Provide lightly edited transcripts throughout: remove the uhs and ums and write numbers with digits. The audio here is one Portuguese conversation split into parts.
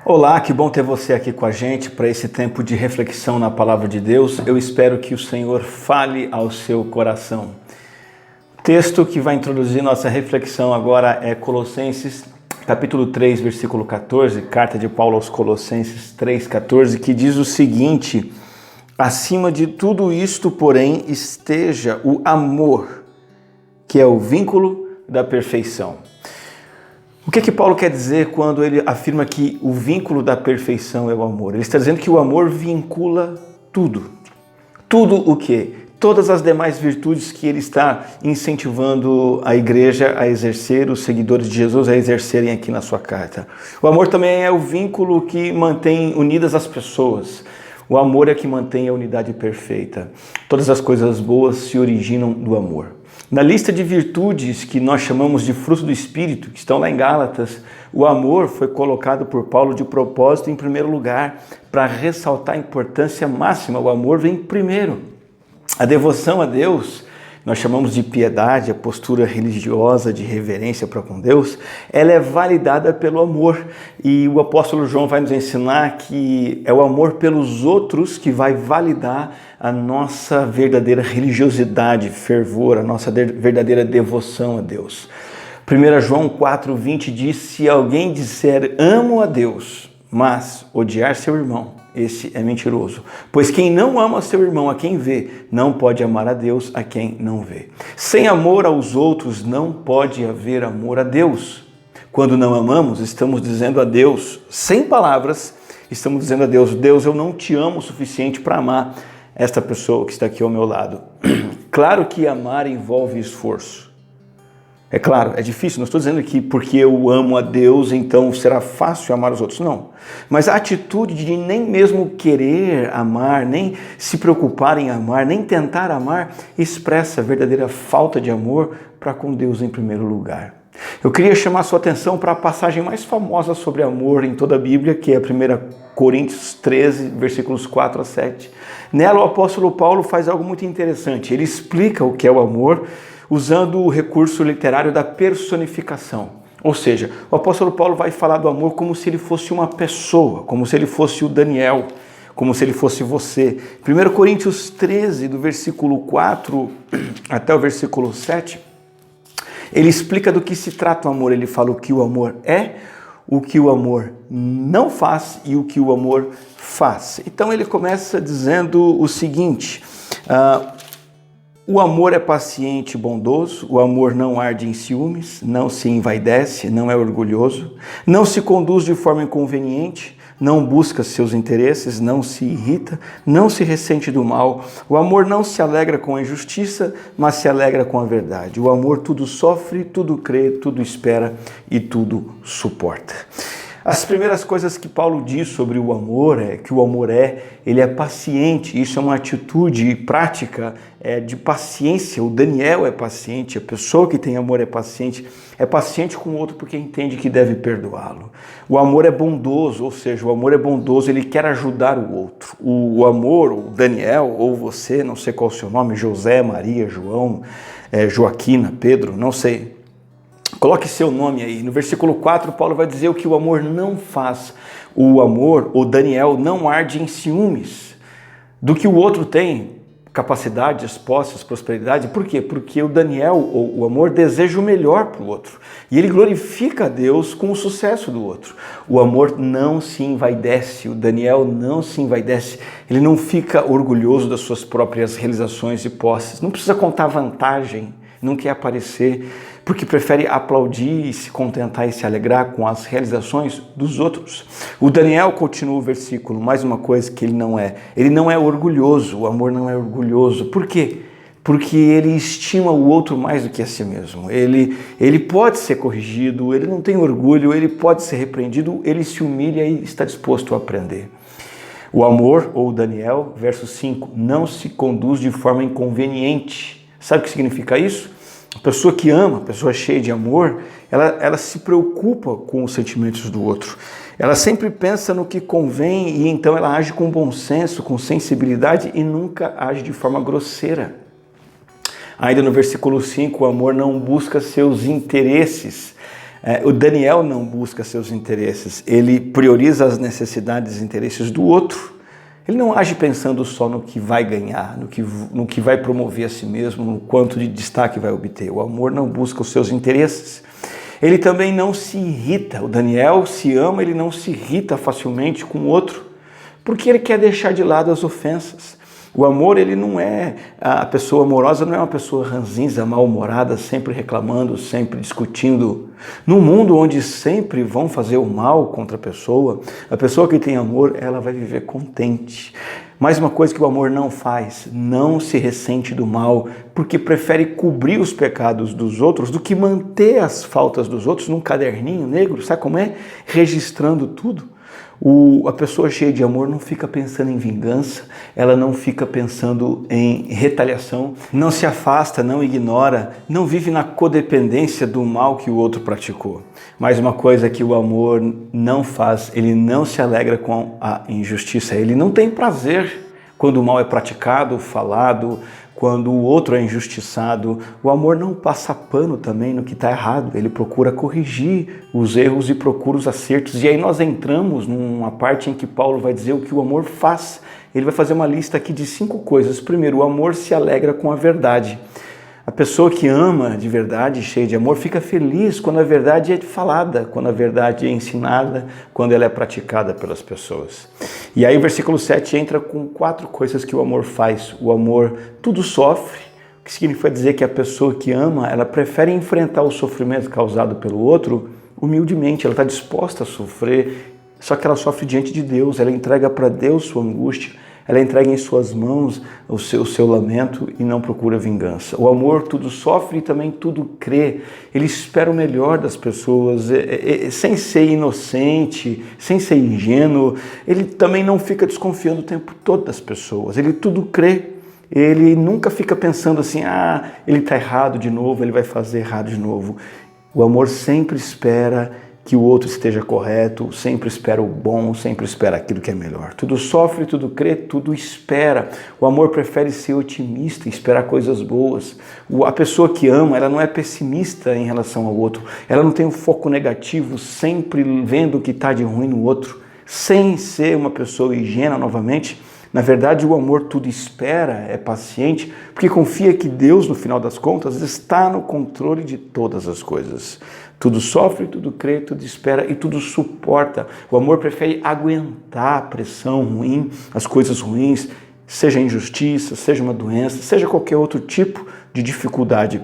Olá, que bom ter você aqui com a gente para esse tempo de reflexão na Palavra de Deus. Eu espero que o Senhor fale ao seu coração. O texto que vai introduzir nossa reflexão agora é Colossenses, capítulo 3, versículo 14, carta de Paulo aos Colossenses 3,14, que diz o seguinte: acima de tudo isto, porém, esteja o amor, que é o vínculo da perfeição. O que Paulo quer dizer quando ele afirma que o vínculo da perfeição é o amor? Ele está dizendo que o amor vincula tudo. Tudo o quê? Todas as demais virtudes que ele está incentivando a igreja a exercer, os seguidores de Jesus a exercerem aqui na sua carta. O amor também é o vínculo que mantém unidas as pessoas. O amor é que mantém a unidade perfeita. Todas as coisas boas se originam do amor. Na lista de virtudes que nós chamamos de fruto do Espírito, que estão lá em Gálatas, o amor foi colocado por Paulo de propósito em primeiro lugar, para ressaltar a importância máxima. O amor vem primeiro. A devoção a Deus, nós chamamos de piedade, a postura religiosa de reverência para com Deus, ela é validada pelo amor. E o apóstolo João vai nos ensinar que é o amor pelos outros que vai validar a nossa verdadeira religiosidade, fervor, a nossa verdadeira devoção a Deus. 1 João 4,20 diz: se alguém disser amo a Deus, mas odiar seu irmão, esse é mentiroso. Pois quem não ama seu irmão a quem vê, não pode amar a Deus a quem não vê. Sem amor aos outros não pode haver amor a Deus. Quando não amamos, estamos dizendo a Deus, sem palavras, estamos dizendo a Deus: Deus, eu não te amo o suficiente para amar esta pessoa que está aqui ao meu lado. Claro que amar envolve esforço. É claro, é difícil, não estou dizendo que porque eu amo a Deus, então será fácil amar os outros, não. Mas a atitude de nem mesmo querer amar, nem se preocupar em amar, nem tentar amar, expressa a verdadeira falta de amor para com Deus em primeiro lugar. Eu queria chamar sua atenção para a passagem mais famosa sobre amor em toda a Bíblia, que é a 1 Coríntios 13, versículos 4 a 7. Nela o apóstolo Paulo faz algo muito interessante. Ele explica o que é o amor, usando o recurso literário da personificação. Ou seja, o apóstolo Paulo vai falar do amor como se ele fosse uma pessoa, como se ele fosse o Daniel, como se ele fosse você. 1 Coríntios 13, do versículo 4 até o versículo 7, ele explica do que se trata o amor. Ele fala o que o amor é, o que o amor não faz e o que o amor faz. Então ele começa dizendo o seguinte: o amor é paciente e bondoso, o amor não arde em ciúmes, não se envaidece, não é orgulhoso, não se conduz de forma inconveniente, não busca seus interesses, não se irrita, não se ressente do mal. O amor não se alegra com a injustiça, mas se alegra com a verdade. O amor tudo sofre, tudo crê, tudo espera e tudo suporta. As primeiras coisas que Paulo diz sobre o amor é que o amor ele é paciente. Isso é uma atitude prática de paciência. O Daniel é paciente, a pessoa que tem amor é paciente com o outro porque entende que deve perdoá-lo. O amor é bondoso, ou seja, o amor é bondoso, ele quer ajudar o outro. O amor, o Daniel, ou você, não sei qual é o seu nome, José, Maria, João, Joaquina, Pedro, não sei. Coloque seu nome aí. No versículo 4, Paulo vai dizer o que o amor não faz. O amor, o Daniel, não arde em ciúmes do que o outro tem, capacidades, posses, prosperidade. Por quê? Porque o Daniel, o amor, deseja o melhor para o outro. E ele glorifica a Deus com o sucesso do outro. O amor não se envaidece, o Daniel não se envaidece. Ele não fica orgulhoso das suas próprias realizações e posses. Não precisa contar vantagem, não quer aparecer, porque prefere aplaudir e se contentar e se alegrar com as realizações dos outros. O Daniel continua o versículo, mais uma coisa que ele não é orgulhoso, o amor não é orgulhoso. Por quê? Porque ele estima o outro mais do que a si mesmo. Ele pode ser corrigido, ele não tem orgulho, ele pode ser repreendido, ele se humilha e está disposto a aprender. O amor, ou Daniel, verso 5, não se conduz de forma inconveniente. Sabe o que significa isso? A pessoa que ama, a pessoa cheia de amor, ela se preocupa com os sentimentos do outro. Ela sempre pensa no que convém e então ela age com bom senso, com sensibilidade e nunca age de forma grosseira. Ainda no versículo 5, o amor não busca seus interesses. O Daniel não busca seus interesses, ele prioriza as necessidades e interesses do outro. Ele não age pensando só no que vai ganhar, no que vai promover a si mesmo, no quanto de destaque vai obter. O amor não busca os seus interesses. Ele também não se irrita. O Daniel se ama, ele não se irrita facilmente com o outro, porque ele quer deixar de lado as ofensas. O amor, ele não é, a pessoa amorosa não é uma pessoa ranzinza, mal-humorada, sempre reclamando, sempre discutindo. Num mundo onde sempre vão fazer o mal contra a pessoa que tem amor, ela vai viver contente. Mais uma coisa que o amor não faz, não se ressente do mal, porque prefere cobrir os pecados dos outros do que manter as faltas dos outros num caderninho negro, sabe como é? Registrando tudo. A pessoa cheia de amor não fica pensando em vingança, ela não fica pensando em retaliação, não se afasta, não ignora, não vive na codependência do mal que o outro praticou. Mais uma coisa que o amor não faz, ele não se alegra com a injustiça, ele não tem prazer quando o mal é praticado, falado, quando o outro é injustiçado. O amor não passa pano também no que está errado, ele procura corrigir os erros e procura os acertos. E aí nós entramos numa parte em que Paulo vai dizer o que o amor faz. Ele vai fazer uma lista aqui de 5 coisas. Primeiro, o amor se alegra com a verdade. A pessoa que ama de verdade, cheia de amor, fica feliz quando a verdade é falada, quando a verdade é ensinada, quando ela é praticada pelas pessoas. E aí o versículo 7 entra com 4 coisas que o amor faz. O amor tudo sofre, o que significa dizer que a pessoa que ama, ela prefere enfrentar o sofrimento causado pelo outro humildemente, ela está disposta a sofrer, só que ela sofre diante de Deus, ela entrega para Deus sua angústia, ela entrega em suas mãos o seu lamento e não procura vingança. O amor tudo sofre e também tudo crê. Ele espera o melhor das pessoas, sem ser inocente, sem ser ingênuo. Ele também não fica desconfiando o tempo todo das pessoas. Ele tudo crê. Ele nunca fica pensando assim, ele está errado de novo, ele vai fazer errado de novo. O amor sempre espera que o outro esteja correto, sempre espera o bom, sempre espera aquilo que é melhor. Tudo sofre, tudo crê, tudo espera. O amor prefere ser otimista, esperar coisas boas. A pessoa que ama, ela não é pessimista em relação ao outro. Ela não tem um foco negativo, sempre vendo o que está de ruim no outro, sem ser uma pessoa ingênua novamente. Na verdade, o amor tudo espera, é paciente, porque confia que Deus, no final das contas, está no controle de todas as coisas. Tudo sofre, tudo crê, tudo espera e tudo suporta. O amor prefere aguentar a pressão ruim, as coisas ruins, seja injustiça, seja uma doença, seja qualquer outro tipo de dificuldade.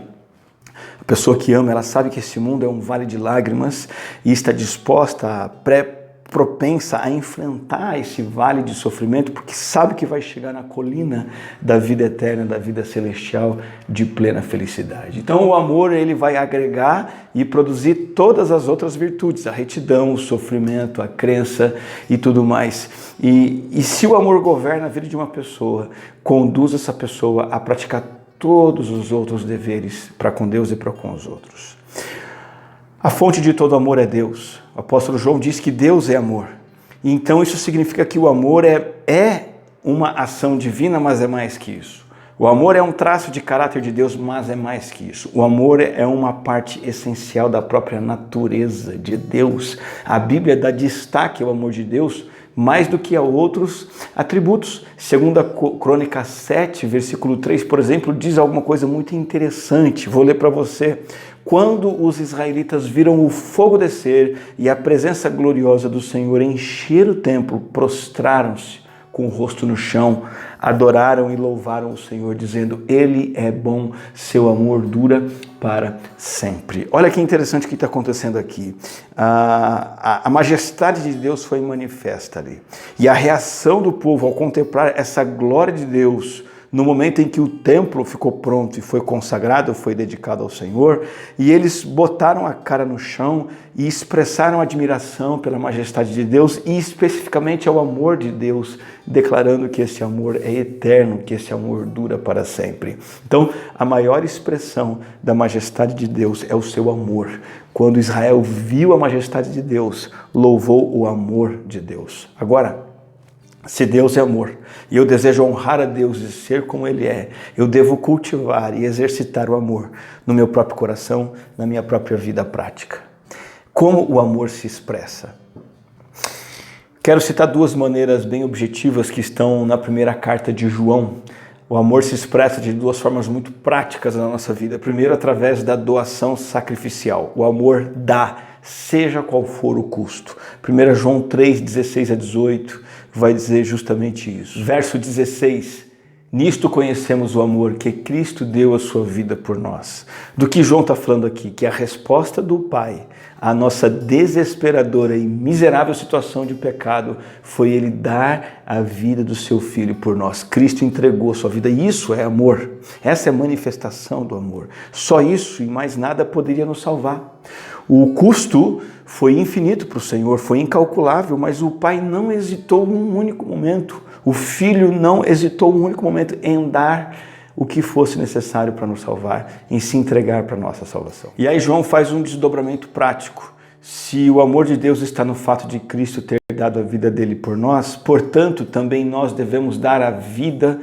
A pessoa que ama, ela sabe que esse mundo é um vale de lágrimas e está disposta propensa a enfrentar esse vale de sofrimento, porque sabe que vai chegar na colina da vida eterna, da vida celestial, de plena felicidade. Então o amor, ele vai agregar e produzir todas as outras virtudes, a retidão, o sofrimento, a crença e tudo mais. E se o amor governa a vida de uma pessoa, conduz essa pessoa a praticar todos os outros deveres para com Deus e para com os outros. A fonte de todo amor é Deus. O apóstolo João diz que Deus é amor. E então isso significa que o amor é uma ação divina, mas é mais que isso. O amor é um traço de caráter de Deus, mas é mais que isso. O amor é uma parte essencial da própria natureza de Deus. A Bíblia dá destaque ao amor de Deus mais do que a outros atributos. Segundo a Crônicas 7, versículo 3, por exemplo, diz alguma coisa muito interessante. Vou ler para você. Quando os israelitas viram o fogo descer e a presença gloriosa do Senhor encher o templo, prostraram-se com o rosto no chão, adoraram e louvaram o Senhor, dizendo: Ele é bom, seu amor dura para sempre. Olha que interessante o que está acontecendo aqui. A majestade de Deus foi manifesta ali. E a reação do povo ao contemplar essa glória de Deus, no momento em que o templo ficou pronto e foi consagrado, foi dedicado ao Senhor, e eles botaram a cara no chão e expressaram admiração pela majestade de Deus e especificamente ao amor de Deus, declarando que esse amor é eterno, que esse amor dura para sempre. Então, a maior expressão da majestade de Deus é o seu amor. Quando Israel viu a majestade de Deus, louvou o amor de Deus. Agora, se Deus é amor e eu desejo honrar a Deus e ser como Ele é, eu devo cultivar e exercitar o amor no meu próprio coração, na minha própria vida prática. Como o amor se expressa? Quero citar duas maneiras bem objetivas que estão na primeira carta de João. O amor se expressa de duas formas muito práticas na nossa vida. Primeiro, através da doação sacrificial. O amor dá, seja qual for o custo. 1 João 3, 16 a 18 vai dizer justamente isso. Verso 16. Nisto conhecemos o amor, que Cristo deu a sua vida por nós. Do que João está falando aqui? Que a resposta do Pai à nossa desesperadora e miserável situação de pecado foi Ele dar a vida do seu Filho por nós. Cristo entregou a sua vida. Isso é amor. Essa é a manifestação do amor. Só isso e mais nada poderia nos salvar. O custo foi infinito para o Senhor, foi incalculável, mas o Pai não hesitou um único momento. O Filho não hesitou um único momento em dar o que fosse necessário para nos salvar, em se entregar para a nossa salvação. E aí João faz um desdobramento prático. Se o amor de Deus está no fato de Cristo ter dado a vida dele por nós, portanto, também nós devemos dar a vida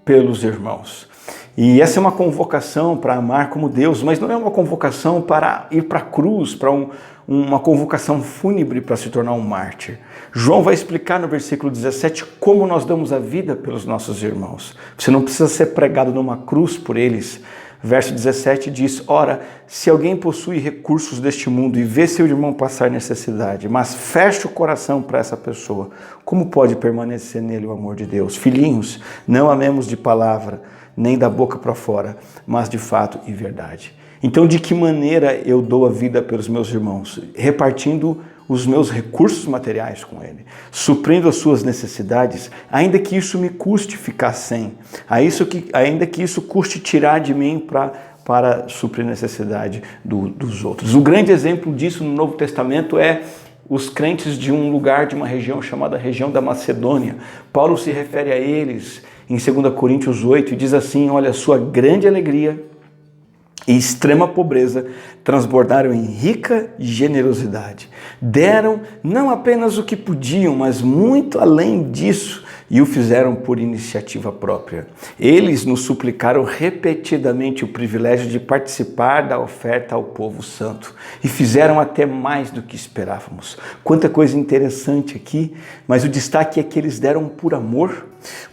pelos irmãos. E essa é uma convocação para amar como Deus, mas não é uma convocação para ir para a cruz, para uma convocação fúnebre para se tornar um mártir. João vai explicar no versículo 17 como nós damos a vida pelos nossos irmãos. Você não precisa ser pregado numa cruz por eles. Verso 17 diz, ora, se alguém possui recursos deste mundo e vê seu irmão passar necessidade, mas fecha o coração para essa pessoa, como pode permanecer nele o amor de Deus? Filhinhos, não amemos de palavra, nem da boca para fora, mas de fato e verdade. Então, de que maneira eu dou a vida pelos meus irmãos? Repartindo os meus recursos materiais com ele, suprindo as suas necessidades, ainda que isso me custe ficar sem, ainda que isso custe tirar de mim para suprir a necessidade dos outros. Um grande exemplo disso no Novo Testamento é os crentes de um lugar, de uma região chamada região da Macedônia. Paulo se refere a eles em 2 Coríntios 8 e diz assim, olha, sua grande alegria e extrema pobreza transbordaram em rica generosidade. Deram não apenas o que podiam, mas muito além disso, e o fizeram por iniciativa própria. Eles nos suplicaram repetidamente o privilégio de participar da oferta ao povo santo e fizeram até mais do que esperávamos. Quanta coisa interessante aqui, mas o destaque é que eles deram por amor,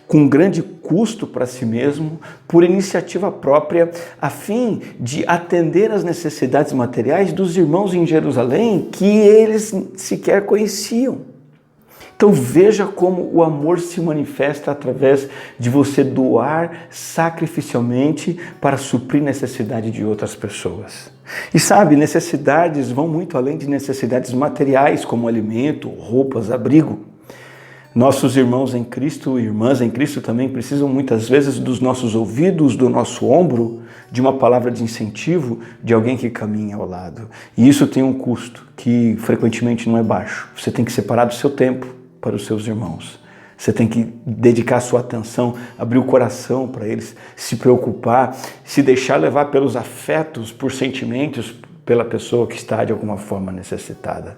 com grande custo para si mesmo, por iniciativa própria, a fim de atender às necessidades materiais dos irmãos em Jerusalém que eles sequer conheciam. Então veja como o amor se manifesta através de você doar sacrificialmente para suprir necessidade de outras pessoas. E sabe, necessidades vão muito além de necessidades materiais como alimento, roupas, abrigo. Nossos irmãos em Cristo e irmãs em Cristo também precisam muitas vezes dos nossos ouvidos, do nosso ombro, de uma palavra de incentivo de alguém que caminha ao lado. E isso tem um custo que frequentemente não é baixo. Você tem que separar do seu tempo para os seus irmãos. Você tem que dedicar sua atenção, abrir o coração para eles, se preocupar, se deixar levar pelos afetos, por sentimentos, pela pessoa que está de alguma forma necessitada.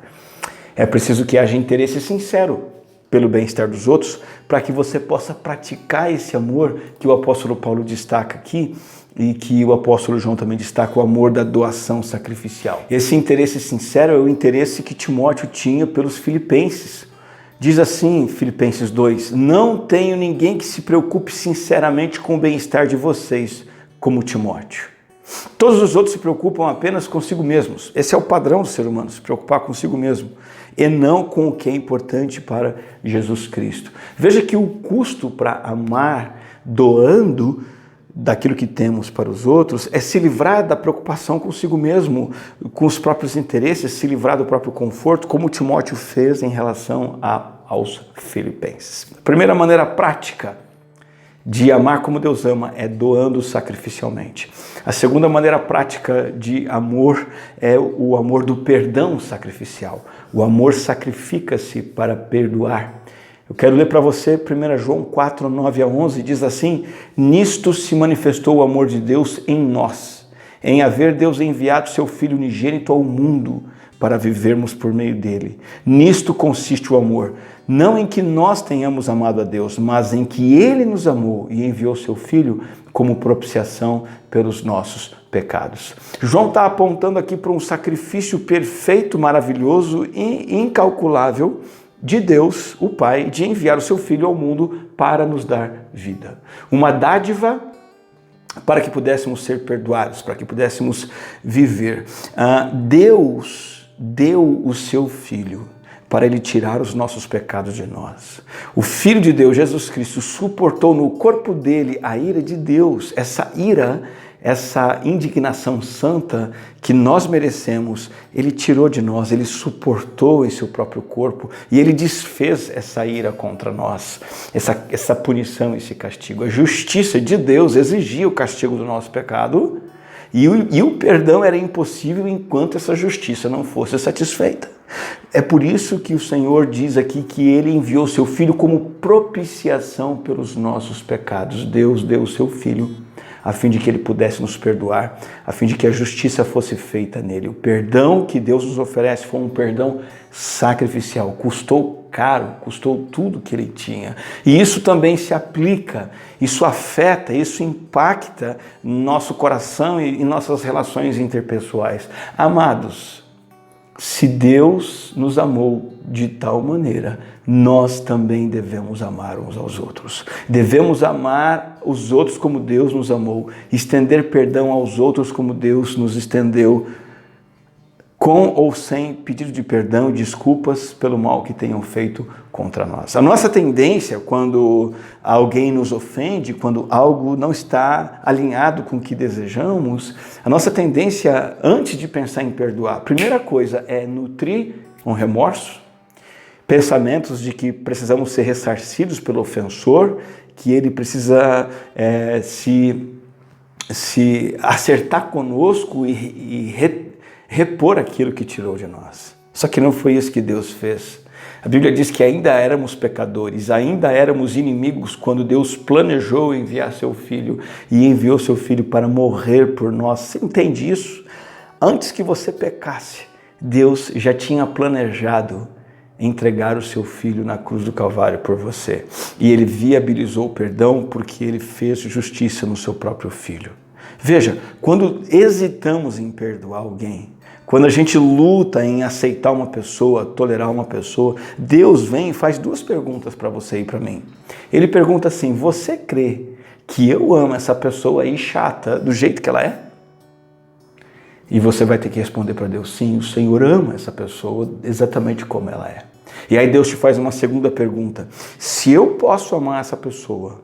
É preciso que haja interesse sincero pelo bem-estar dos outros, para que você possa praticar esse amor que o apóstolo Paulo destaca aqui e que o apóstolo João também destaca, o amor da doação sacrificial. Esse interesse sincero é o interesse que Timóteo tinha pelos filipenses. Diz assim, Filipenses 2, não tenho ninguém que se preocupe sinceramente com o bem-estar de vocês, como Timóteo. Todos os outros se preocupam apenas consigo mesmos. Esse é o padrão do ser humano, se preocupar consigo mesmo, e não com o que é importante para Jesus Cristo. Veja que o custo para amar, doando daquilo que temos para os outros, é se livrar da preocupação consigo mesmo, com os próprios interesses, se livrar do próprio conforto, como Timóteo fez em relação aos filipenses. A primeira maneira prática de amar como Deus ama é doando sacrificialmente. A segunda maneira prática de amor é o amor do perdão sacrificial. O amor sacrifica-se para perdoar. Eu quero ler para você 1 João 4, 9 a 11, diz assim, nisto se manifestou o amor de Deus em nós, em haver Deus enviado seu Filho unigênito ao mundo para vivermos por meio dele. Nisto consiste o amor, não em que nós tenhamos amado a Deus, mas em que Ele nos amou e enviou seu Filho como propiciação pelos nossos pecados. João está apontando aqui para um sacrifício perfeito, maravilhoso e incalculável de Deus, o Pai, de enviar o seu Filho ao mundo para nos dar vida. Uma dádiva para que pudéssemos ser perdoados, para que pudéssemos viver. Deus deu o seu Filho para Ele tirar os nossos pecados de nós. O Filho de Deus, Jesus Cristo, suportou no corpo dele a ira de Deus, essa ira, essa indignação santa que nós merecemos, Ele tirou de nós, Ele suportou em seu próprio corpo e Ele desfez essa ira contra nós, essa punição, esse castigo. A justiça de Deus exigia o castigo do nosso pecado e o perdão era impossível enquanto essa justiça não fosse satisfeita. É por isso que o Senhor diz aqui que Ele enviou seu Filho como propiciação pelos nossos pecados. Deus deu o seu Filho a fim de que Ele pudesse nos perdoar, a fim de que a justiça fosse feita nele. O perdão que Deus nos oferece foi um perdão sacrificial, custou caro, custou tudo que Ele tinha. E isso também se aplica, isso afeta, isso impacta nosso coração e nossas relações interpessoais. Amados, se Deus nos amou de tal maneira, nós também devemos amar uns aos outros. Devemos amar os outros como Deus nos amou, estender perdão aos outros como Deus nos estendeu, com ou sem pedido de perdão e desculpas pelo mal que tenham feito contra nós. A nossa tendência, quando alguém nos ofende, quando algo não está alinhado com o que desejamos, a nossa tendência, antes de pensar em perdoar, a primeira coisa é nutrir um remorso, pensamentos de que precisamos ser ressarcidos pelo ofensor, que ele precisa se acertar conosco e repor aquilo que tirou de nós. Só que não foi isso que Deus fez. A Bíblia diz que ainda éramos pecadores, ainda éramos inimigos quando Deus planejou enviar seu Filho e enviou seu Filho para morrer por nós. Você entende isso? Antes que você pecasse, Deus já tinha planejado entregar o seu Filho na cruz do Calvário por você. E Ele viabilizou o perdão porque Ele fez justiça no seu próprio Filho. Veja, quando hesitamos em perdoar alguém, quando a gente luta em aceitar uma pessoa, tolerar uma pessoa, Deus vem e faz duas perguntas para você e para mim. Ele pergunta assim: você crê que eu amo essa pessoa aí chata do jeito que ela é? E você vai ter que responder para Deus: sim, o Senhor ama essa pessoa exatamente como ela é. E aí Deus te faz uma segunda pergunta: se eu posso amar essa pessoa,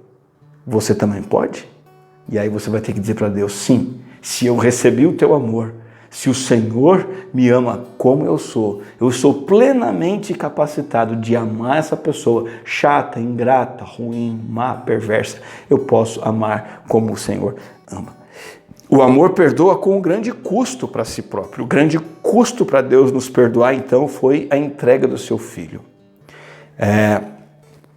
você também pode? E aí você vai ter que dizer para Deus: sim, se eu recebi o teu amor, se o Senhor me ama como eu sou plenamente capacitado de amar essa pessoa chata, ingrata, ruim, má, perversa, eu posso amar como o Senhor ama. O amor perdoa com um grande custo para si próprio. O grande custo para Deus nos perdoar, então, foi a entrega do seu Filho.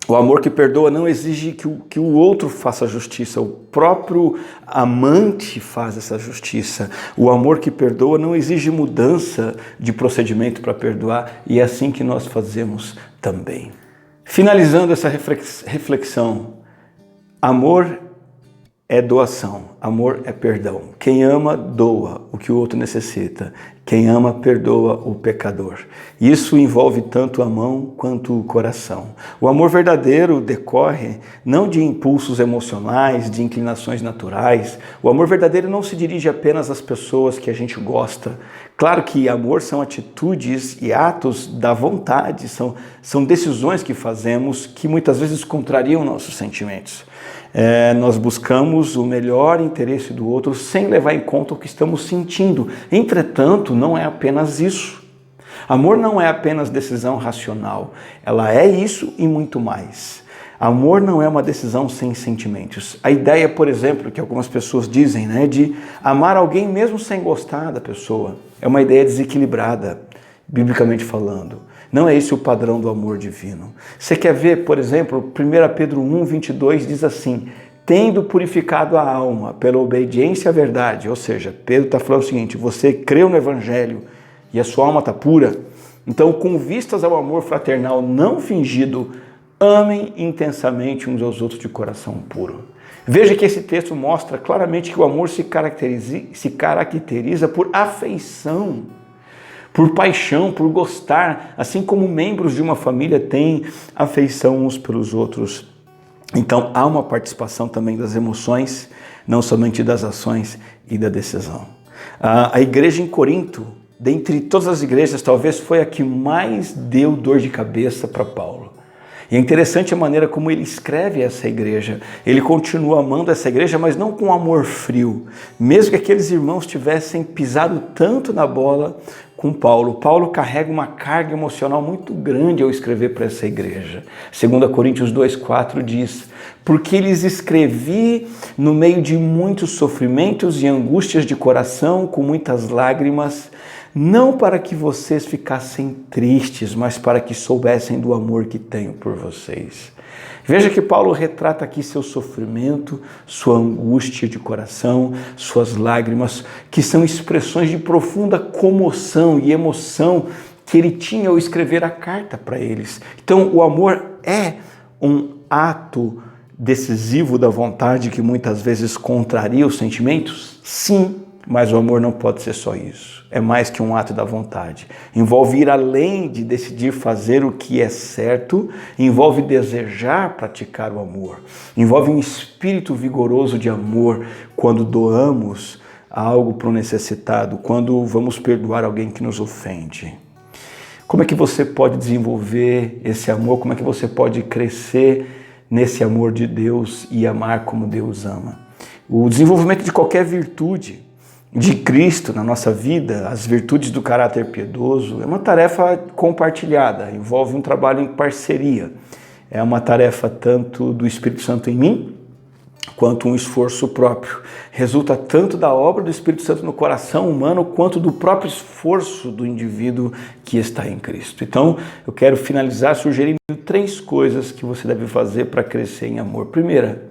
O amor que perdoa não exige que o outro faça justiça, o próprio amante faz essa justiça. O amor que perdoa não exige mudança de procedimento para perdoar, e é assim que nós fazemos também. Finalizando essa reflexão, amor é doação, amor é perdão. Quem ama, doa o que o outro necessita. Quem ama, perdoa o pecador. Isso envolve tanto a mão quanto o coração. O amor verdadeiro decorre não de impulsos emocionais, de inclinações naturais. O amor verdadeiro não se dirige apenas às pessoas que a gente gosta. Claro que amor são atitudes e atos da vontade, são decisões que fazemos que muitas vezes contrariam nossos sentimentos. Nós buscamos o melhor interesse do outro sem levar em conta o que estamos sentindo. Entretanto, não é apenas isso. Amor não é apenas decisão racional. Ela é isso e muito mais. Amor não é uma decisão sem sentimentos. A ideia, por exemplo, que algumas pessoas dizem, de amar alguém mesmo sem gostar da pessoa, é uma ideia desequilibrada, biblicamente falando. Não é esse o padrão do amor divino. Você quer ver, por exemplo, 1 Pedro 1:22 diz assim: tendo purificado a alma pela obediência à verdade. Ou seja, Pedro está falando o seguinte: você creu no Evangelho e a sua alma está pura, Então, com vistas ao amor fraternal não fingido, amem intensamente uns aos outros de coração puro. Veja que esse texto mostra claramente que o amor se caracteriza por afeição, por paixão, por gostar, assim como membros de uma família têm afeição uns pelos outros. Então, há uma participação também das emoções, não somente das ações e da decisão. A igreja em Corinto, dentre todas as igrejas, talvez foi a que mais deu dor de cabeça para Paulo. E é interessante a maneira como ele escreve essa igreja. Ele continua amando essa igreja, mas não com amor frio. Mesmo que aqueles irmãos tivessem pisado tanto na bola com Paulo. Paulo carrega uma carga emocional muito grande ao escrever para essa igreja. 2 Coríntios 2,4 diz: porque lhes escrevi no meio de muitos sofrimentos e angústias de coração, com muitas lágrimas, não para que vocês ficassem tristes, mas para que soubessem do amor que tenho por vocês. Veja que Paulo retrata aqui seu sofrimento, sua angústia de coração, suas lágrimas, que são expressões de profunda comoção e emoção que ele tinha ao escrever a carta para eles. Então, o amor é um ato decisivo da vontade que muitas vezes contraria os sentimentos? Sim, mas o amor não pode ser só isso. É mais que um ato da vontade. Envolve ir além de decidir fazer o que é certo, envolve desejar praticar o amor. Envolve um espírito vigoroso de amor quando doamos algo para o necessitado, quando vamos perdoar alguém que nos ofende. Como é que você pode desenvolver esse amor? Como é que você pode crescer nesse amor de Deus e amar como Deus ama? O desenvolvimento de qualquer virtude de Cristo na nossa vida, as virtudes do caráter piedoso, é uma tarefa compartilhada, envolve um trabalho em parceria. É uma tarefa tanto do Espírito Santo em mim, quanto um esforço próprio. Resulta tanto da obra do Espírito Santo no coração humano, quanto do próprio esforço do indivíduo que está em Cristo. Então, eu quero finalizar sugerindo 3 coisas que você deve fazer para crescer em amor. Primeira,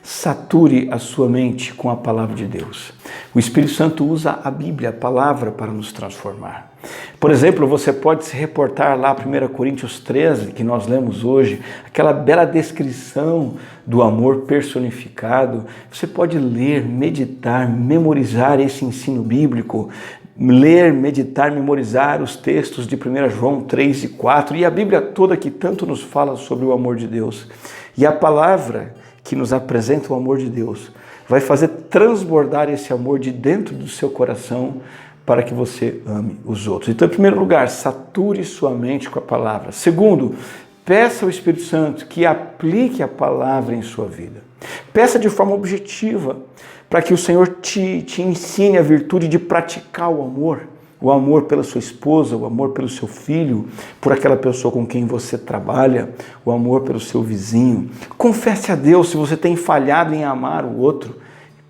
sature a sua mente com a palavra de Deus. O Espírito Santo usa a Bíblia, a palavra, para nos transformar. Por exemplo, você pode se reportar lá 1 Coríntios 13, que nós lemos hoje, aquela bela descrição do amor personificado. Você pode ler, meditar, memorizar esse ensino bíblico, ler, meditar, memorizar os textos de 1 João 3 e 4 e a Bíblia toda que tanto nos fala sobre o amor de Deus. E a palavra que nos apresenta o amor de Deus vai fazer transbordar esse amor de dentro do seu coração para que você ame os outros. Então, em primeiro lugar, sature sua mente com a palavra. Segundo, peça ao Espírito Santo que aplique a palavra em sua vida. Peça de forma objetiva para que o Senhor te ensine a virtude de praticar o amor pela sua esposa, o amor pelo seu filho, por aquela pessoa com quem você trabalha, o amor pelo seu vizinho. Confesse a Deus se você tem falhado em amar o outro.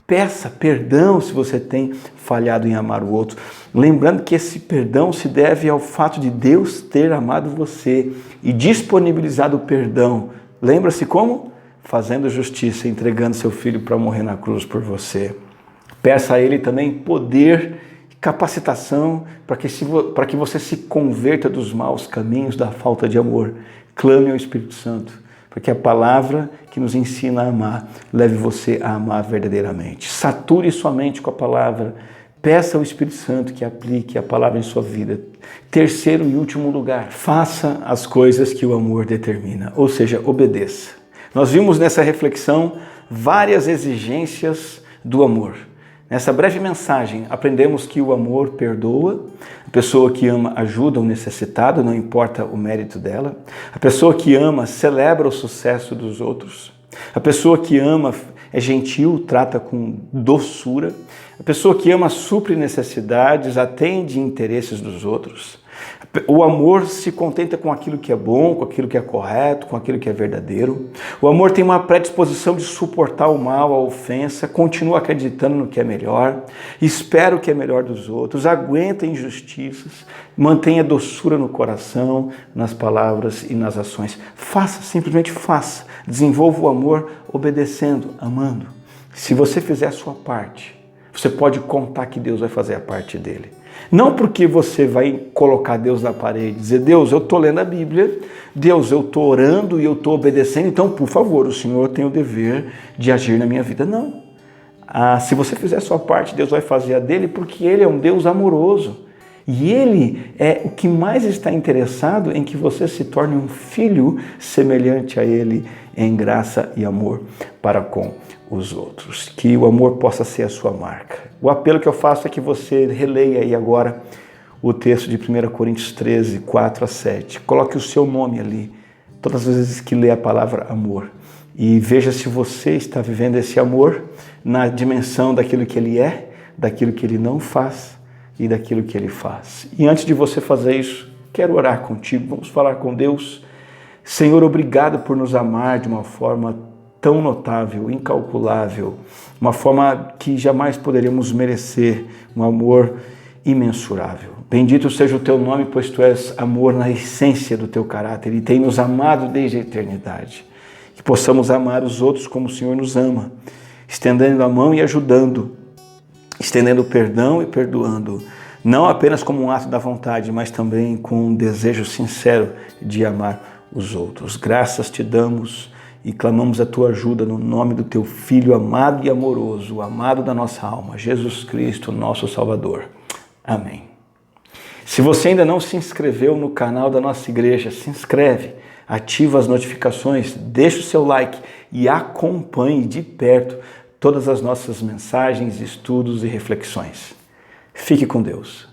Peça perdão se você tem falhado em amar o outro. Lembrando que esse perdão se deve ao fato de Deus ter amado você e disponibilizado o perdão. Lembra-se como? Fazendo justiça, entregando seu filho para morrer na cruz por você. Peça a Ele também poder, capacitação para que você se converta dos maus caminhos, da falta de amor. Clame ao Espírito Santo, para que a palavra que nos ensina a amar leve você a amar verdadeiramente. Sature sua mente com a palavra. Peça ao Espírito Santo que aplique a palavra em sua vida. Terceiro e último lugar, faça as coisas que o amor determina, ou seja, obedeça. Nós vimos nessa reflexão várias exigências do amor. Nessa breve mensagem, aprendemos que o amor perdoa, a pessoa que ama ajuda o necessitado, não importa o mérito dela. A pessoa que ama celebra o sucesso dos outros. A pessoa que ama é gentil, trata com doçura. A pessoa que ama supre necessidades, atende interesses dos outros. O amor se contenta com aquilo que é bom, com aquilo que é correto, com aquilo que é verdadeiro. O amor tem uma predisposição de suportar o mal, a ofensa, continua acreditando no que é melhor, espera o que é melhor dos outros, aguenta injustiças, mantém a doçura no coração, nas palavras e nas ações. Faça, simplesmente faça. Desenvolva o amor obedecendo, amando. Se você fizer a sua parte, você pode contar que Deus vai fazer a parte dele. Não porque você vai colocar Deus na parede, dizer, Deus, eu estou lendo a Bíblia, Deus, eu estou orando e eu estou obedecendo, então, por favor, o Senhor tem o dever de agir na minha vida. Não. Se você fizer a sua parte, Deus vai fazer a dele, porque Ele é um Deus amoroso. E Ele é o que mais está interessado em que você se torne um filho semelhante a Ele em graça e amor para com os outros. Que o amor possa ser a sua marca. O apelo que eu faço é que você releia aí agora o texto de 1 Coríntios 13, 4 a 7. Coloque o seu nome ali, todas as vezes que lê a palavra amor. E veja se você está vivendo esse amor na dimensão daquilo que Ele é, daquilo que Ele não faz e daquilo que Ele faz. E antes de você fazer isso, quero orar contigo, vamos falar com Deus. Senhor, obrigado por nos amar de uma forma tão notável, incalculável, uma forma que jamais poderíamos merecer, um amor imensurável. Bendito seja o teu nome, pois tu és amor na essência do teu caráter e tem nos amado desde a eternidade. Que possamos amar os outros como o Senhor nos ama, estendendo a mão e ajudando, estendendo perdão e perdoando, não apenas como um ato da vontade, mas também com um desejo sincero de amar os outros. Graças te damos e clamamos a tua ajuda no nome do teu Filho amado e amoroso, o amado da nossa alma, Jesus Cristo, nosso Salvador. Amém. Se você ainda não se inscreveu no canal da nossa igreja, se inscreve, ativa as notificações, deixa o seu like e acompanhe de perto todas as nossas mensagens, estudos e reflexões. Fique com Deus.